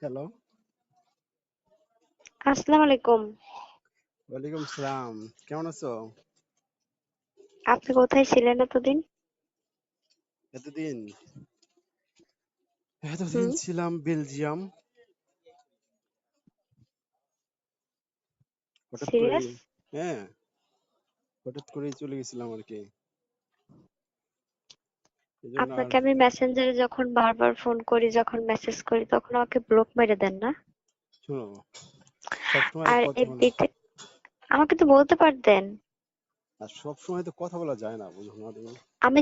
Hello, আসসালামু আলাইকুম। ওয়ালাইকুম সালাম। কেমন আছো? আপনি কোথায় ছিলেন এতদিন? এতদিন এতদিন হুম। ছিলাম বেলজিয়াম। হঠাৎ করে, সিরিয়াস? হ্যাঁ, হঠাৎ করেই চলে গেছিলাম আর কি। এই জন্য আর আপনাকে আমি মেসেঞ্জারে যখন বারবার ফোন করি, যখন মেসেজ করি, তখন আমাকে ব্লক মেরে দেন না? শোনো, সবসময় আর কথা বলা এটা আমাকে তো বলতে পারতেন। আর সবসময় তো কথা বলা যায় না, বুঝো না তুমি? আমি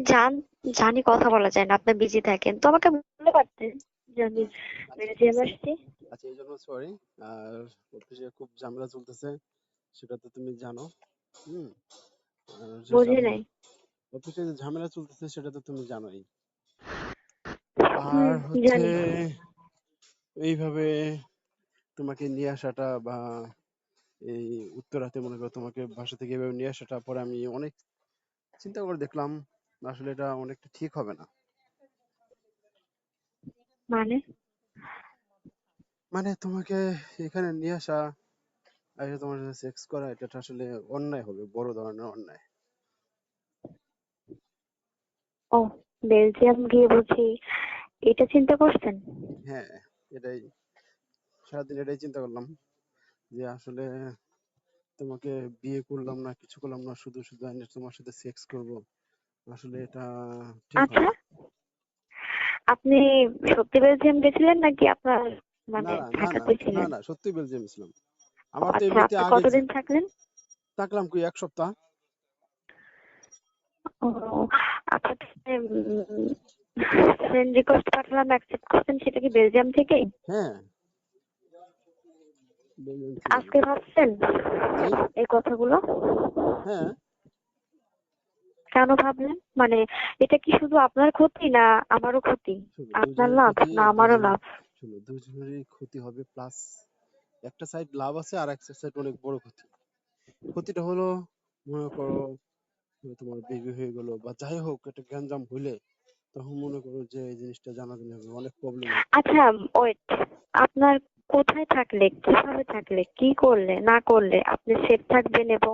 জানি কথা বলা যায় না, আপনি বিজি থাকেন, তো আমাকে বলতে পারতেন যে আমি আচ্ছা ঠিক বেলজিয়াম আছে। আসছি। আচ্ছা, এই জন্য সরি। আর অফিসে খুব ঝামেলা চলতেছে, সেটা তো তুমি জানো। হুম। আর যে বুঝি নাই। অফিসে যে ঝামেলা চলতেছে সেটা তো তুমি জানোই। হুম। আর হচ্ছে জানি। এইভাবে তোমাকে নিয়ে আসাটা বা এই উত্তরাতে মনে করো তোমাকে বাসা থেকে এভাবে নিয়ে আসাটা, পরে আমি অনেক চিন্তা করে দেখলাম আসলে এটা অনেকটা ঠিক হবে না। মানে? মানে তোমাকে এখানে নিয়ে আসা আর এটা তোমার সাথে সেক্স করা, এটা তো আসলে অন্যায় হবে, বড় ধরনের অন্যায়। ও, বেলজিয়াম গিয়ে বুঝি এটা চিন্তা করছেন? হ্যাঁ, এটাই, সারাদিন এটাই চিন্তা করলাম যে আসলে তোমাকে বিয়ে করলাম না, কিছু করলাম না, শুধু শুধু আমি তোমার সাথে সেক্স করব, আসলে এটা ঠিক হবে আচ্ছা, না। আপনি সত্যি বেলজিয়াম গেছিলেন নাকি আপনার না মানে না না না, ঢাকাতে না ছিলেন? না, সত্যি বেলজিয়াম ছিলাম। আমার তো আচ্ছা, এমনিতে আপনি আগে কতদিন থাকলেন? থাকলাম কি 1 সপ্তাহ। ও, আপনাকে ফ্রেন্ড রিকোয়েস্ট পাঠালাম, অ্যাকসেপ্ট করছেন, সেটা কি বেলজিয়াম থেকেই? হ্যাঁ, বেলজিয়াম থেকে। আজকে ভাবছেন জি। এই কথাগুলো? হ্যাঁ, কেন ভাবলেন? মানে এটা কি শুধু আপনার ক্ষতি না আমারও ক্ষতি? শোনো, আপনার দুজনের লাভ ক্ষতি, না আমারও দুজন, লাভ? শোনো, দুজনেরই ক্ষতি হবে, প্লাস একটা সাইড লাভ আছে আর একটা সাইড অনেক বড় ক্ষতি। ক্ষতিটা হলো, মনে করো তোমার বেবি হয়ে গেল বা যাই হোক একটা গ্যাঞ্জাম হইলে, তখন মনে করো যে এই জিনিসটা জানাজানি হবে, অনেক প্রবলেম হবে। আচ্ছা, ওয়েট, আপনার কোথায় থাকলে, কিভাবে থাকলে, কি করলে না করলে আপনি সেফ থাকবেন এবং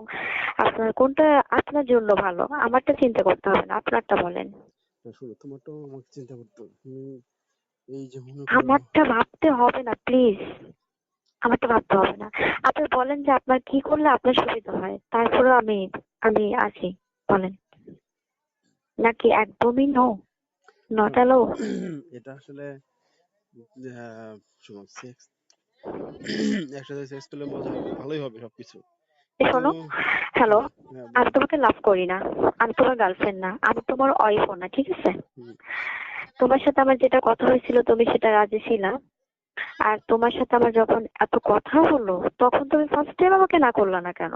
আপনার কোনটা আপনার জন্য ভালো? আমারটা চিন্তা করতে হবে না, আপনারটা বলেন। না শোনো, তোমারটাও আমাকে চিন্তা করতে হবে। তুমি এই যে মনে করো, আমারটা ভাবতে হবে না প্লিজ, আমারটা ভাবতে হবে না। আপনি বলেন যে আপনার কি করলে আপনার সুবিধা হয়, তারপরেও আমি আমি আছি, বলেন। নাকি একদমই নো, নট শোনো, অ্যালাউ? এটা আসলে শোনো, সেক্স একসাথে সেক্স করলে মজা হবে, ভালোই হবে সবকিছু, কিন্তু শোনো, হ্যালো, হ্যাঁ হ্যাঁ আমি বলো। তোমাকে লাভ করি না, আমি তোমার গার্লফ্রেন্ড না, আমি তোমার ওয়াইফও না, ঠিক আছে? হুম। তোমার সাথে আমার যেটা কথা হয়েছিল তুমি সেটা রাজি ছিলা। আর তোমার সাথে আমার যখন এত কথা হলো, তখন তুমি ফার্স্ট টাইম আমাকে না করলা না কেন?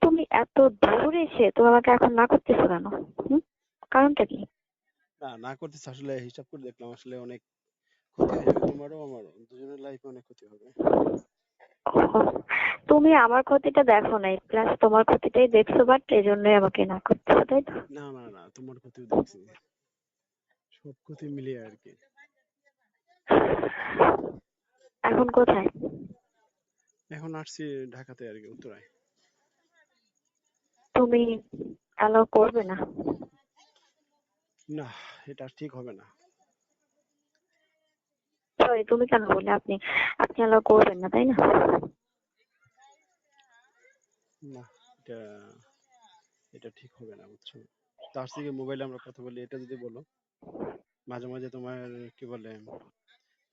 তুমি এত দূর এসে তুমি আমাকে এখন না করতেছো কেন? হুম? কারণটা কি? না না করতেছে, আসলে হিসাব করে দেখলাম আসলে অনেক ক্ষতি হয়ে যাবে, তোমারও আমারও, দুজনের লাইফে অনেক ক্ষতি হবে। ওহ, তুমি আমার ক্ষতিটা দেখো নাই, প্লাস তোমার ক্ষতিটাই দেখছো, বাট এই জন্যই আমাকে না করতেছো, তাই তো? না না না, তোমার ক্ষতিও দেখছি, সব ক্ষতি মিলিয়ে আর কি। এখন কোথায়? এখন আসছি ঢাকাতে আর কি, উত্তরায়। তুমি অ্যালাউ করবে না? না, এটা ঠিক হবে না। সরি, তুমি কেন বললে? আপনি আপনি অ্যালাউ করবেন না, তাই না? না, এটা এটা ঠিক হবে না, বুঝছো? তার থেকে মোবাইলে আমরা কথা বলি, এটা যদি বলো মাঝে মাঝে তোমার, কি বলে,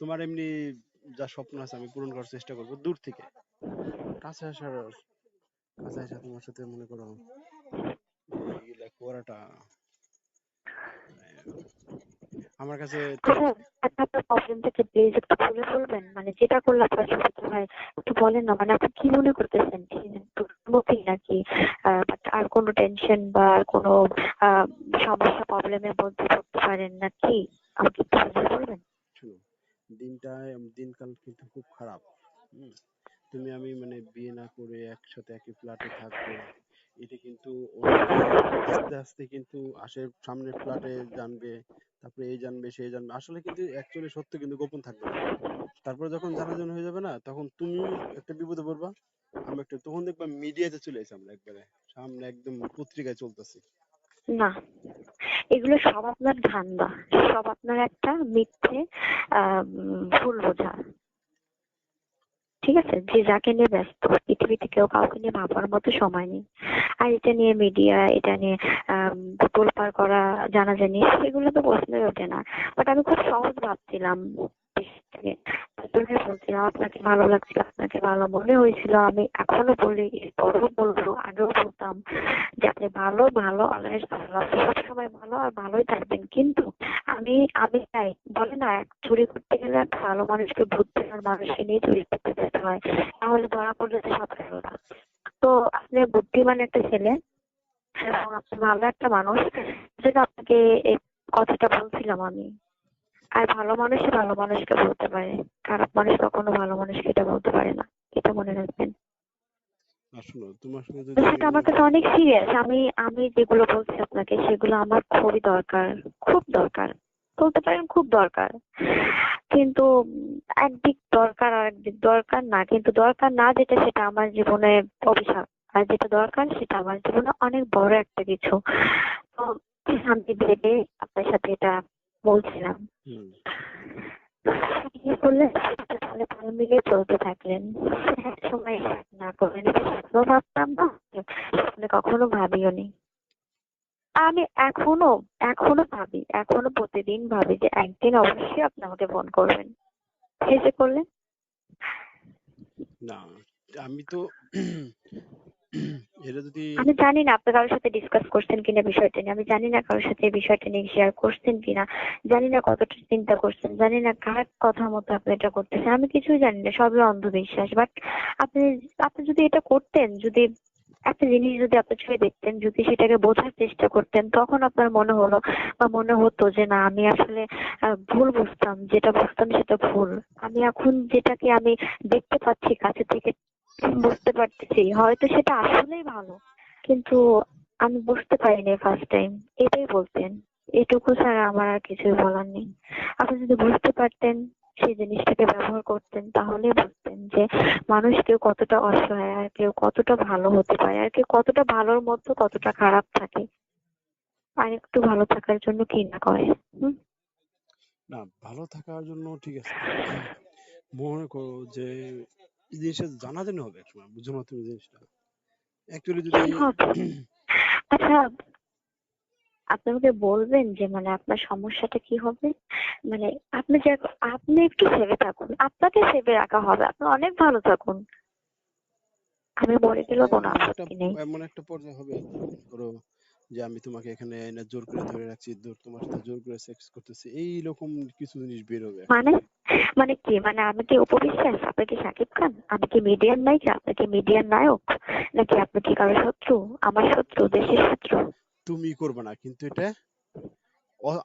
তোমার এমনি যা স্বপ্ন আছে আমি পূরণ করার চেষ্টা করবো দূর থেকে। কাছে আসার, কাছে আসা তোমার সাথে মনে করো এইগুলা করাটা আমার কাছে ঠিক। আচ্ছা, আচ্ছা, আপনার প্রবলেমটাকে প্লিজ একটু খুলে বলবেন? মানে যেটা করলে আপনার সুবিধা হয় একটু বলেন না। মানে আপনি কি মনে করতেছেন? মুখী নাকি but আর কোনো টেনশন বা আর কোনো আহ সমস্যা, প্রবলেমের মধ্যে পড়তে পারেন নাকি? আমাকে একটু বুঝিয়ে বলবেন? শোনো, দিনটা, দিনকাল কিন্তু খুব খারাপ। হুম। তুমি আমি মানে বিয়ে না করে একসাথে একই ফ্ল্যাটে থাকবো, এটা কিন্তু অন্যরা আস্তে আস্তে কিন্তু সামনের ফ্ল্যাটে জানবে, তারপরে এই জানবে সেই জানবে, আসলে কিন্তু অ্যাকচুয়ালি সত্য কিন্তু গোপন থাকবে না। তারপরে যখন জানাজানি হয়ে যাবে না, তখন তুমি একটা বিপদে পড়বা, আমি একটা, তখন দেখবা মিডিয়াতে চলে এসে আমরা একবারে সামনে একদম পত্রিকায় চলতেছি। না, এগুলো সব আপনার ধান্দা, সব আপনার একটা মিথ্যে ভুল বোঝা। ঠিক আছে, যে যাকে নিয়ে ব্যস্ত, পৃথিবীতে কেউ কাউকে নিয়ে ভাবার মতো সময় নেই। আর এটা নিয়ে মিডিয়া, এটা নিয়ে তোলপাড় করা, জানাজানি, এগুলো তো প্রশ্নই ওঠে না। বাট আমি খুব সহজ ভাবছিলাম থেকে, তারপরে বলছিলাম আপনাকে ভালো লাগছিল, আপনাকে ভালো মনে হয়েছিল, আমি এখনো বলি, এরপরেও বলবো, আগেও বলতাম যে আপনি ভালো ভালো অলওয়েজ ভালো, আপনি সবসময় ভালো আর ভালোই থাকবেন। কিন্তু আমি আমি চাই, বলে না, চুরি করতে গেলে একটা ভালো মানুষকে বুদ্ধিমান মানুষকে নিয়ে চুরি করতে যেতে হয়, তাহলে ধরা পড়লে তো সব গেল না। তো আপনি বুদ্ধিমান একটা ছেলে এবং আপনি ভালো একটা মানুষ, যেটা আপনাকে এই কথাটা বলছিলাম আমি। আর ভালো মানুষই ভালো মানুষকে বলতে পারে, খারাপ মানুষ কখনো ভালো মানুষকে এটা বলতে পারে না, এটা মনে রাখবেন। আর শোনো, তোমার সঙ্গে তো যদি আমি সেটা আমার মনে কাছে করো, অনেক সিরিয়াস। আমি আমি যেগুলো বলছি আপনাকে সেগুলো আমার খুবই দরকার, খুব দরকার, বলতে পারেন খুব দরকার। কিন্তু একদিক দরকার আর একদিক দরকার না, কিন্তু দরকার না যেটা সেটা আমার জীবনে অভিশাপ, আর যেটা দরকার সেটা আমার জীবনে অনেক বড় একটা কিছু। তো আমি ভেবে আপনার সাথে এটা বলছিলাম। হুম, বিয়ে করলে তাহলে ভালো মিলে চলতে থাকলেন, এক সময় না করলেন, এটা স্বপ্ন ভাবতাম না, স্বপ্নে কখনো ভাবিও নি। আমি এখনো এখনো ভাবি, এখনো প্রতিদিন ভাবি যে একদিন অবশ্যই আপনি আমাকে ফোন করবেন। এই যে করলেন। না, আমি তো এটা যদি, আমি জানি না আপনি কারোর সাথে ডিসকাস করছেন কিনা বিষয়টা নিয়ে, আমি জানি না কারোর সাথে এই বিষয়টা নিয়ে শেয়ার করছেন কিনা, জানি না কতটা চিন্তা করছেন, জানি না কার কথা মতো আপনি এটা করতেছেন, আমি কিছুই জানি না, সবই অন্ধবিশ্বাস। বাট আপনি আপনি যদি এটা করতেন, যদি একটা জিনিস যদি আপনি ছুঁয়ে দেখতেন, যদি সেটাকে বোঝার চেষ্টা করতেন, তখন আপনার মনে হলো বা মনে হতো যে না, আমি আসলে ভুল বুঝতাম, যেটা বুঝতাম সেটা ভুল। আমি এখন যেটাকে আমি দেখতে পাচ্ছি কাছে থেকে, বুঝতে পারতেছি হয়তো সেটা আসলেই ভালো, কিন্তু আমি বুঝতে পারিনি ফার্স্ট টাইম। এটাই বলতেন, এটুকু ছাড়া আমার আর কিছুই বলার নেই। আপনি যদি বুঝতে পারতেন, সেই জিনিসটাকে ব্যবহার করতেন, তাহলে বুঝতেন যে মানুষ কেউ কতটা অসহায়, আর কেউ কতটা ভালো হতে পারে, আর কেউ কতটা ভালোর মধ্যে কতটা খারাপ থাকে, আর একটু ভালো থাকার জন্য কি না করে। হুম। না, ভালো থাকার জন্য ঠিক আছে, মনে করো যে এই জিনিসটা জানাজানি হবে একসময়, বুঝো না তুমি জিনিসটা অ্যাকচুয়ালি যদি, কি হবে? আচ্ছা, আপনি আমাকে বলবেন যে মানে আপনার সমস্যাটা কি হবে? মানে আপনি যে, আপনি একটু সেভে থাকুন, আপনাকে সেভে রাখা হবে, আপনি অনেক ভালো থাকুন, আমি মরে গেলেও কোনো আপত্তি নেই। এমন একটা পর্যায়ে হবে, মনে করো যে আমি তোমাকে এখানে এনে জোর করে ধরে রাখছি, তোমার সাথে জোর করে সেক্স করতেছি, এইরকম কিছু জিনিস বের হবে মানে, একসময়। মানে কি, মানে আমি কি উপবিশ্বাস, আপনি কি শাকিব খান, আমি কি মিডিয়ার নায়িকা, আপনি কি মিডিয়ার নায়ক, নাকি আপনি কি কারো শত্রু, আমার শত্রু, দেশের শত্রু? তুমি করবে না, কিন্তু এটা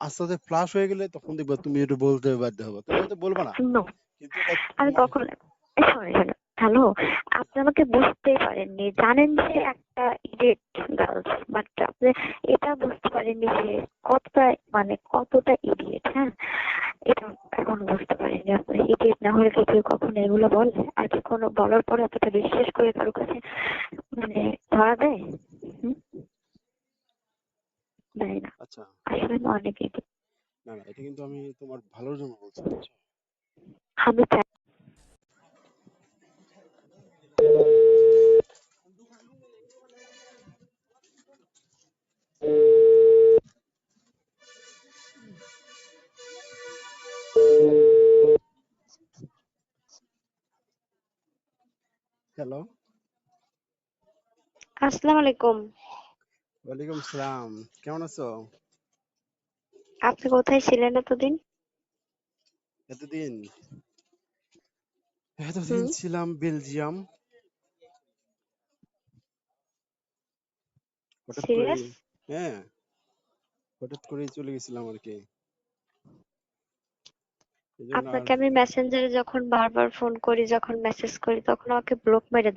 আস্তে আস্তে ফ্লাশ হয়ে গেলে তখন দেখবে তুমি এটা বলতে বাধ্য হবে, তুমি হয়তো বলবে না, নো, কিন্তু এটা আমি তোমার, কখন, শোনেন শোনেন, হ্যালো, আপনি আমাকে বুঝতেই পারেননি, জানেন যে একটা ইডিয়েট গার্লস, বাট আপনি এটা বুঝতে পারেননি যে কতটা, মানে কতটা ইডিয়েট। হ্যাঁ, এটা এখন বুঝতে পারেননি। আপনি ইডিয়েট না হলে কি কেউ কখনো এগুলো বলে, আর কি কোনো বলার পরে এতটা বিশ্বাস করে কারো কাছে মানে ধরা দেয়? হুম, দেয় না। আচ্ছা, আসলে আমি অনেক idiot। না না, এটা কিন্তু আমি তোমার ভালোর জন্য বলছি, বুঝছো? আমি চাই। হ্যালো, আসসালামু আলাইকুম। ওয়ালাইকুম সালাম, কেমন আছো? আপনি কোথায় ছিলেন এতদিন? এতদিন, এতদিন হুম। ছিলাম বেলজিয়াম, হঠাৎ করে, সিরিয়াস? হ্যাঁ, হঠাৎ করেই চলে গেছিলাম আর কি, এই জন্য আর, আপনাকে আমি মেসেঞ্জারে যখন বারবার ফোন করি, যখন মেসেজ করি, তখন আমাকে ব্লক মেরে